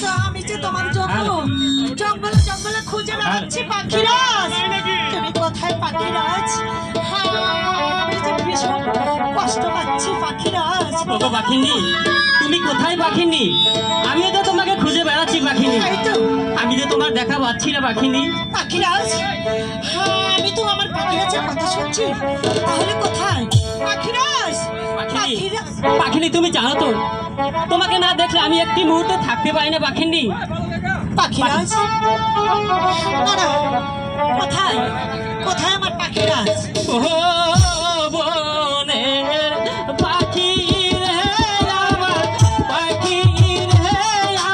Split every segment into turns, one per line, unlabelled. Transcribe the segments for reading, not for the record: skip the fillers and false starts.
তো আমি যে তোমার জন্য জঙ্গলে জঙ্গলে খুঁজে বেড়াচ্ছি পাখিরাজ। তুমি কোথায় পাখিরাজ? আমি যে ভীষণ কষ্ট পাচ্ছি পাখিরাজ।
ওগো পাখিনি, তুমি কোথায় পাখিনি? আমিও তো তোমাকে খুঁজে বেড়াচ্ছি পাখিনি। আমি যে তোমার দেখা পাচ্ছি না পাখিনি।
পাখিরাজ, আমি তো আমার পাখিরাজের কথা শুনছি, তাহলে কোথায় পাখিরাজ?
পাখিরাজ, পাখিনি তুমি জানো তো তোমাকে না দেখলে আমি একটি মুহূর্ত থাকতে পারি না পাখিনি।
পাখিরাজ, না না, কোথায় কোথায় আমার পাখিরাজ?
ও বনের পাখি রে আমার পাখি রে,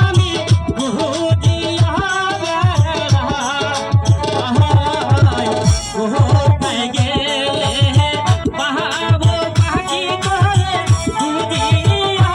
আমি খুঁজিয়া বেড়াই। কোথায় গেলে পাহাবো পাখি করে খুঁজিয়া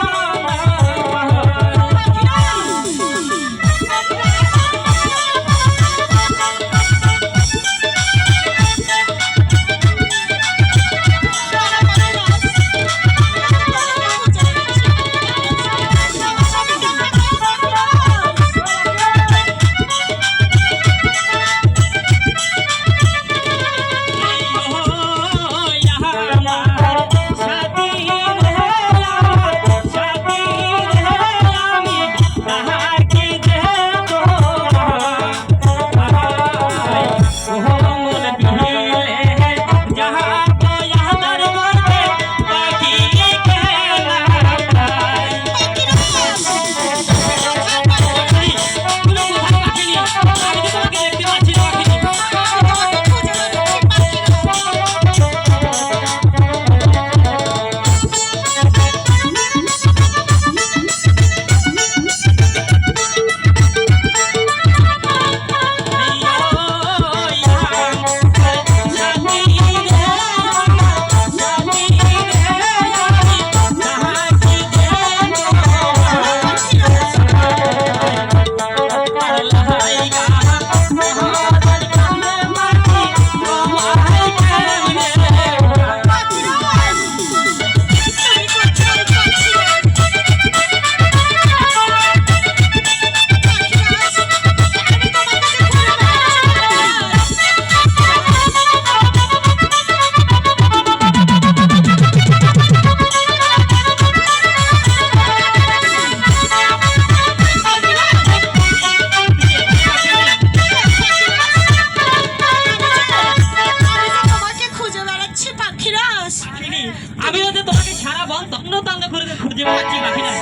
আমিও তো তোমাকে সারা বন তন্ন তন্ন করে খুঁজে বেড়াচ্ছি পাখিরাজ।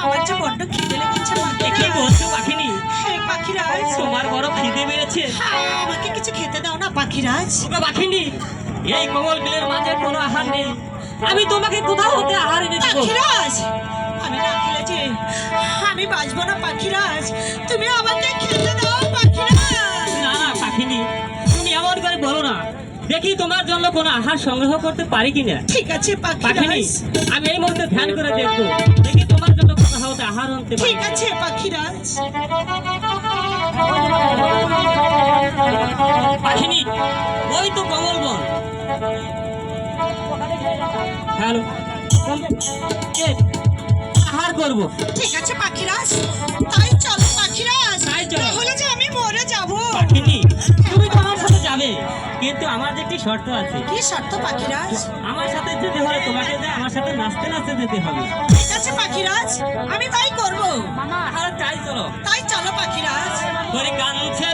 আমার যে বড্ড খিদে লেগেছে
কি বলছো পাখিনি?
পাখিরাজ,
তোমার বড় খিদে বেড়েছে?
আমাকে কিছু খেতে দাও না পাখিরাজ।
ওগো পাখিনি, এই কোমল বিলের মাঝে কোনো আহার নেই, আমি তোমাকে কোথাও হতে আহার এনে দেব।
পাখিরাজ, আমি না খেলে যে আমি বাঁচবো না পাখিরাজ, তুমি আমাকে খেতে দাও পাখিরাজ।
না না পাখিনি, তুমি এমন করে বলো না, দেখি তোমার জন্য কোনো আহার সংগ্রহ করতে পারি কিনা।
ঠিক আছে
পাখিনি,
পাখিরাজ,
আমি এই মুহূর্তে ধ্যান করে দেখবো, দেখি তোমার জন্য কোথাও হতে আহার আনতে পারি।
ঠিক আছে পাখিরাজ।
পাখিনি, ওই তো কমল বন। হ্যালো, আহার করবো।
ঠিক আছে পাখিরাজ, তাই চলো পাখিরাজ,
তাই চলো।
তাহলে যে আমি মরে যাব।
পাখিনি, তুমি তো আমার সাথে যাবে, কিন্তু আমার যে একটি শর্ত আছে।
কি শর্ত পাখিরাজ?
আমার সাথে যেতে হলে তোমাকে যে আমার সাথে নাচতে নাচতে যেতে হবে।
ঠিক আছে পাখিরাজ, আমি তাই করব।
তাহলে তাই চলো।
তাই চলো পাখিরাজ।
তোরে কাঁদছে